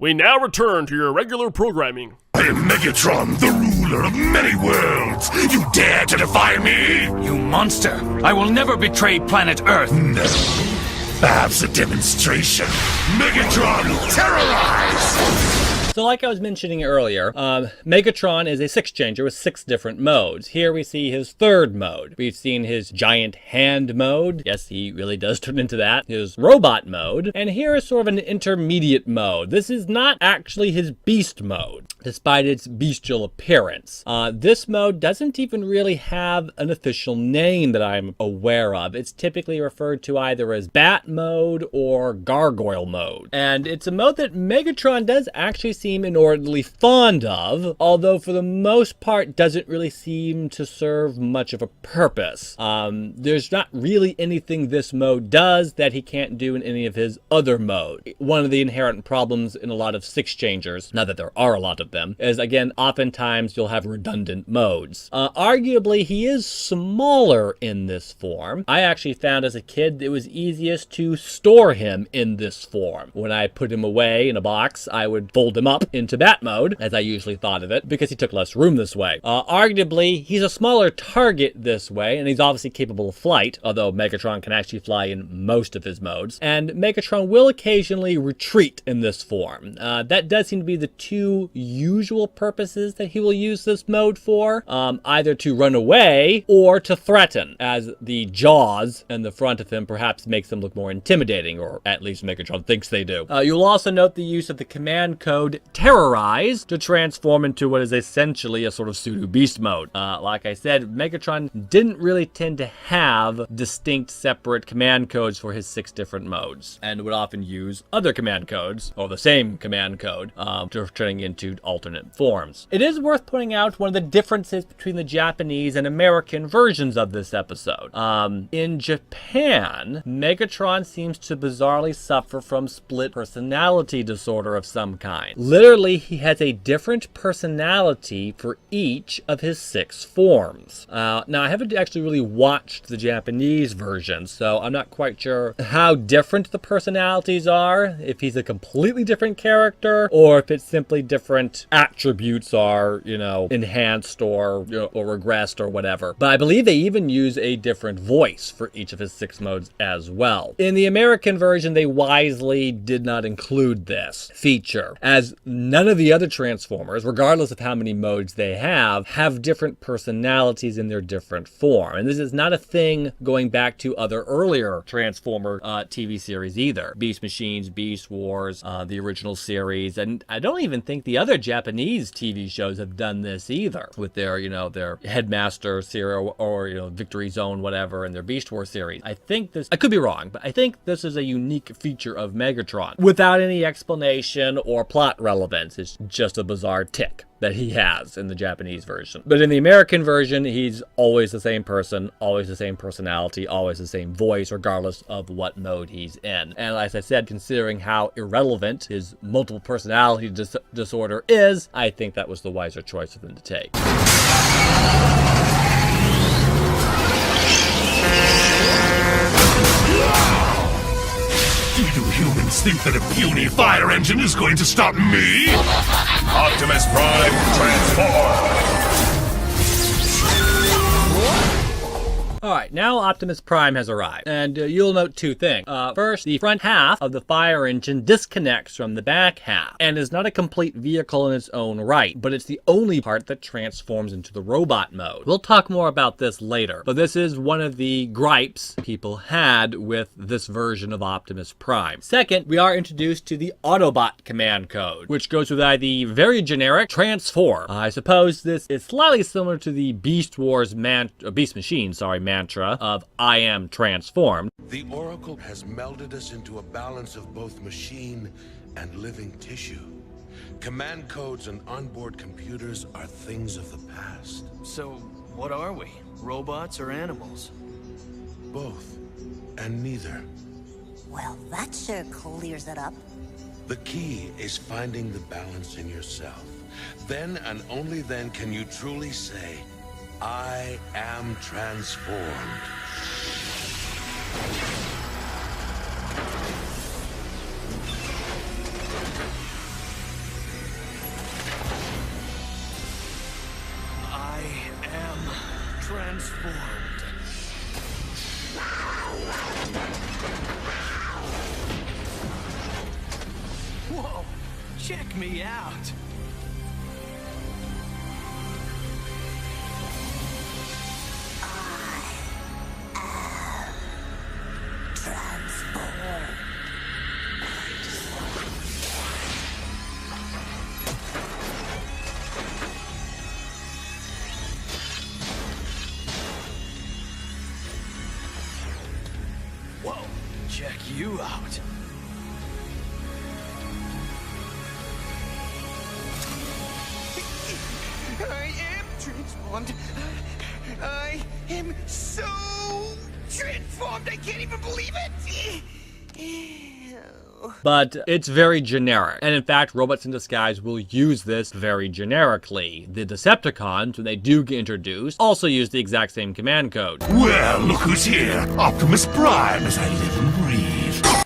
We now return to your regular programming. I am Megatron, the ruler of many worlds. You dare to defy me? You monster! I will never betray planet Earth! No. Perhaps a demonstration. Megatron, terrorize! So like I was mentioning earlier, Megatron is a six-changer with 6 different modes. Here we see his 3rd mode. We've seen his giant hand mode. Yes, he really does turn into that. His robot mode. And here is sort of an intermediate mode. This is not actually his beast mode, despite its bestial appearance. This mode doesn't even really have an official name that I'm aware of. It's typically referred to either as Bat mode or Gargoyle mode. And it's a mode that Megatron does actually seem inordinately fond of, although for the most part doesn't really seem to serve much of a purpose. There's not really anything this mode does that he can't do in any of his other modes. One of the inherent problems in a lot of six-changers, now that there are a lot of them, is again, oftentimes you'll have redundant modes. Arguably, he is smaller in this form. I actually found as a kid it was easiest to store him in this form. When I put him away in a box, I would fold him up into Bat mode, as I usually thought of it, because he took less room this way. Arguably, he's a smaller target this way, and he's obviously capable of flight, although Megatron can actually fly in most of his modes. And Megatron will occasionally retreat in this form. That does seem to be the 2 usual purposes that he will use this mode for, either to run away or to threaten, as the jaws in the front of him perhaps makes them look more intimidating, or at least Megatron thinks they do. You'll also note the use of the command code terrorize to transform into what is essentially a sort of pseudo beast mode. Like I said, Megatron didn't really tend to have distinct separate command codes for his 6 different modes, and would often use other command codes, or the same command code, turning into alternate forms. It is worth pointing out one of the differences between the Japanese and American versions of this episode. In Japan, Megatron seems to bizarrely suffer from split personality disorder of some kind. Literally, he has a different personality for each of his 6 forms. Now, I haven't actually really watched the Japanese version, so I'm not quite sure how different the personalities are, if he's a completely different character, or if it's simply different attributes are, enhanced or regressed or whatever. But I believe they even use a different voice for each of his 6 modes as well. In the American version, they wisely did not include this feature, as none of the other Transformers, regardless of how many modes they have different personalities in their different form. And this is not a thing going back to other earlier Transformer TV series either. Beast Machines, Beast Wars, the original series, and I don't even think the other Japanese TV shows have done this either, with their, their Headmaster series or, Victory Zone, whatever, and their Beast Wars series. I could be wrong, but I think this is a unique feature of Megatron, without any explanation or plot relevance. It's just a bizarre tick that he has in the Japanese version. But in the American version, he's always the same person, always the same personality, always the same voice, regardless of what mode he's in. And as I said, considering how irrelevant his multiple personality disorder is, I think that was the wiser choice for them to take. Do you humans think that a puny fire engine is going to stop me? Optimus Prime, transform! Alright, now Optimus Prime has arrived, and you'll note 2 things. First, the front half of the fire engine disconnects from the back half, and is not a complete vehicle in its own right, but it's the only part that transforms into the robot mode. We'll talk more about this later, but this is one of the gripes people had with this version of Optimus Prime. Second, we are introduced to the Autobot command code, which goes with the very generic transform. I suppose this is slightly similar to the Beast Wars Beast Machine, mantra of I am transformed. The Oracle has melded us into a balance of both machine and living tissue. Command codes and onboard computers are things of the past. So, what are we? Robots or animals? Both, and neither. Well, that sure clears it up. The key is finding the balance in yourself. Then and only then can you truly say, I am transformed. transformed. Whoa! Check me out! Transform. Whoa! Check you out! I am transformed. I am so transformed. I can't even believe it. Ew. But it's very generic. And in fact, Robots in Disguise will use this very generically. The Decepticons, when they do get introduced, also use the exact same command code. Well, look who's here. Optimus Prime as I live and breathe.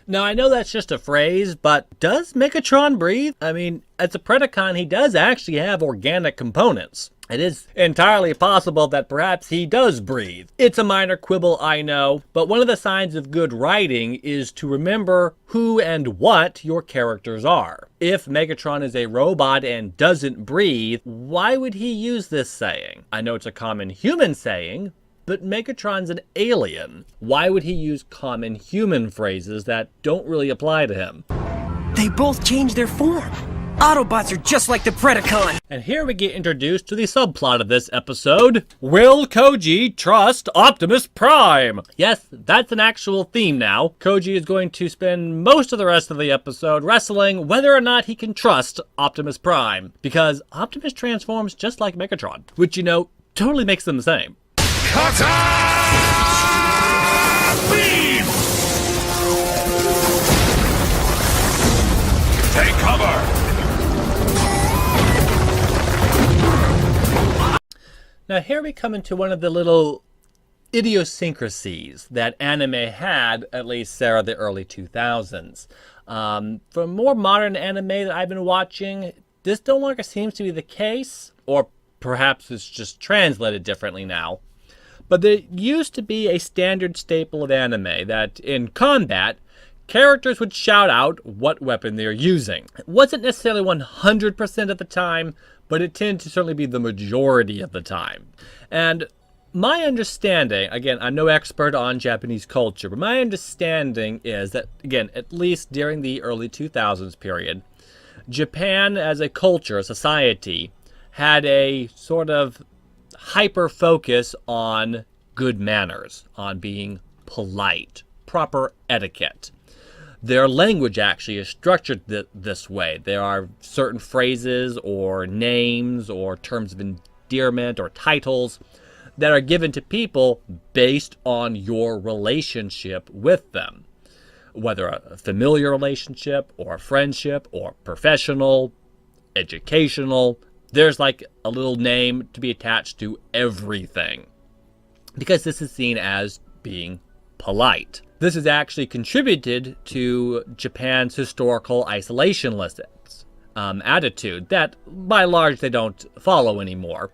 Now, I know that's just a phrase, but does Megatron breathe? I mean, as a Predacon, he does actually have organic components. It is entirely possible that perhaps he does breathe. It's a minor quibble, I know, but one of the signs of good writing is to remember who and what your characters are. If Megatron is a robot and doesn't breathe, why would he use this saying? I know it's a common human saying, but Megatron's an alien. Why would he use common human phrases that don't really apply to him? They both changed their form. Autobots are just like the Predacon. And here we get introduced to the subplot of this episode. Will Koji trust Optimus Prime? Yes, that's an actual theme now. Koji is going to spend most of the rest of the episode wrestling whether or not he can trust Optimus Prime. Because Optimus transforms just like Megatron, which, you know, totally makes them the same. Cutter! Beam! Take cover! Now here we come into one of the little idiosyncrasies that anime had, at least Sarah, the early 2000s. For more modern anime that I've been watching, this no longer seems to be the case, or perhaps it's just translated differently now. But there used to be a standard staple of anime that in combat, characters would shout out what weapon they're using. It wasn't necessarily 100% of the time, but it tended to certainly be the majority of the time. And my understanding, again, I'm no expert on Japanese culture, but my understanding is that, again, at least during the early 2000s period, Japan as a culture, a society, had a sort of hyper focus on good manners, on being polite, proper etiquette. Their language actually is structured this way. There are certain phrases or names or terms of endearment or titles that are given to people based on your relationship with them. Whether a familiar relationship or a friendship or professional, educational, there's like a little name to be attached to everything. Because this is seen as being polite. This has actually contributed to Japan's historical isolationist attitude that, by and large, they don't follow anymore.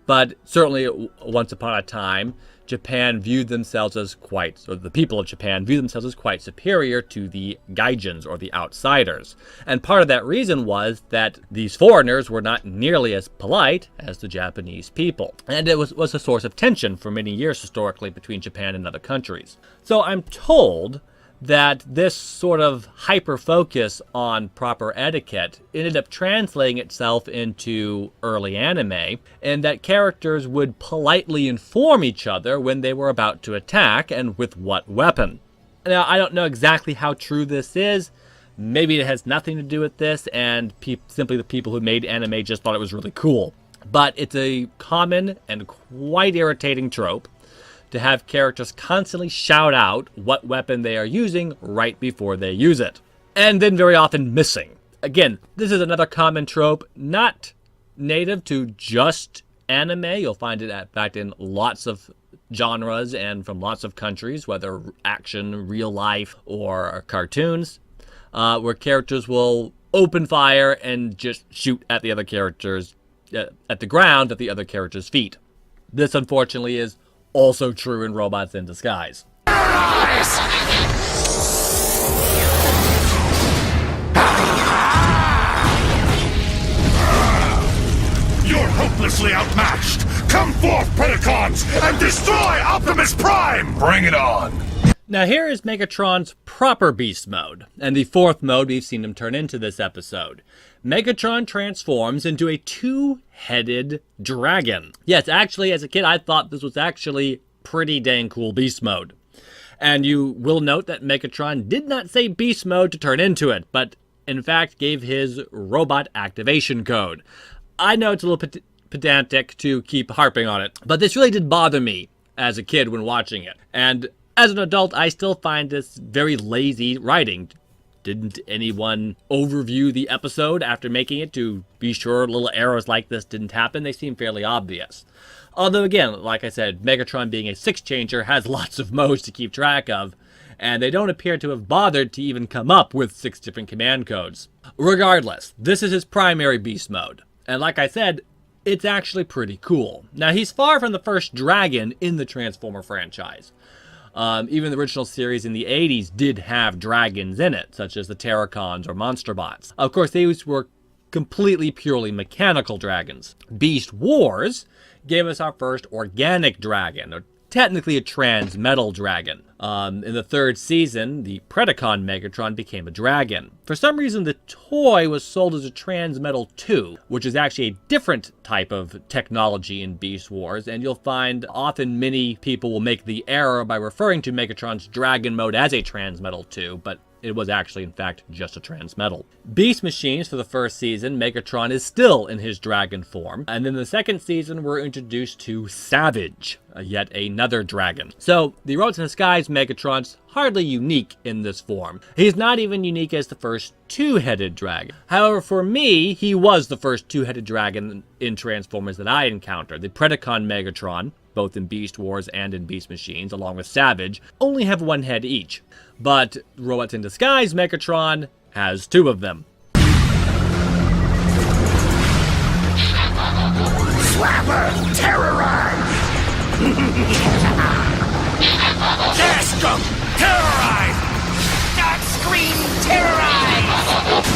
But certainly, once upon a time, Japan viewed themselves as the people of Japan viewed themselves as quite superior to the gaijins, or the outsiders. And part of that reason was that these foreigners were not nearly as polite as the Japanese people. And it was a source of tension for many years historically between Japan and other countries. So I'm told that this sort of hyper-focus on proper etiquette ended up translating itself into early anime, and that characters would politely inform each other when they were about to attack and with what weapon. Now, I don't know exactly how true this is. Maybe it has nothing to do with this, and simply the people who made anime just thought it was really cool. But it's a common and quite irritating trope to have characters constantly shout out what weapon they are using right before they use it. And then very often missing. Again, this is another common trope, not native to just anime. You'll find it, in fact, in lots of genres and from lots of countries, whether action, real life, or cartoons, where characters will open fire and just shoot at the other characters, at the ground at the other character's feet. This, unfortunately, is Also true in Robots in Disguise. You're hopelessly outmatched! Come forth, Predacons, and destroy Optimus Prime! Bring it on! Now here is Megatron's proper beast mode, and the fourth mode we've seen him turn into this episode. Megatron transforms into a two-headed dragon. Yes, actually, as a kid, I thought this was actually pretty dang cool beast mode. And you will note that Megatron did not say beast mode to turn into it, but in fact gave his robot activation code. I know it's a little pedantic to keep harping on it, but this really did bother me as a kid when watching it. And as an adult, I still find this very lazy writing. Didn't anyone overview the episode after making it to be sure little errors like this didn't happen? They seem fairly obvious. Although again, like I said, Megatron being a six-changer has lots of modes to keep track of, and they don't appear to have bothered to even come up with 6 different command codes. Regardless, this is his primary beast mode, and like I said, it's actually pretty cool. Now, he's far from the first dragon in the Transformer franchise. Even the original series in the 80s did have dragons in it, such as the Terracons or Monsterbots. Of course, these were completely purely mechanical dragons. Beast Wars gave us our first organic dragon, or technically a trans-metal dragon. In the third season, the Predacon Megatron became a dragon. For some reason, the toy was sold as a Trans-Metal 2, which is actually a different type of technology in Beast Wars, and you'll find often many people will make the error by referring to Megatron's dragon mode as a Trans-Metal 2, but it was actually, in fact, just a Trans-Metal. Beast Machines for the first season, Megatron is still in his dragon form. And then the second season, we're introduced to Savage, yet another dragon. So, the Robots in Disguise Megatron's hardly unique in this form. He's not even unique as the first two-headed dragon. However, for me, he was the first two-headed dragon in Transformers that I encountered. The Predacon Megatron, both in Beast Wars and in Beast Machines, along with Savage, only have one head each. But Robots in Disguise Megatron has 2 of them. Slapper! Terrorize! Dashcom! Terrorize! Darkscream, terrorize!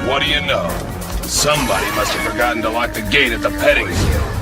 What do you know? Somebody must have forgotten to lock the gate at the petting zoo.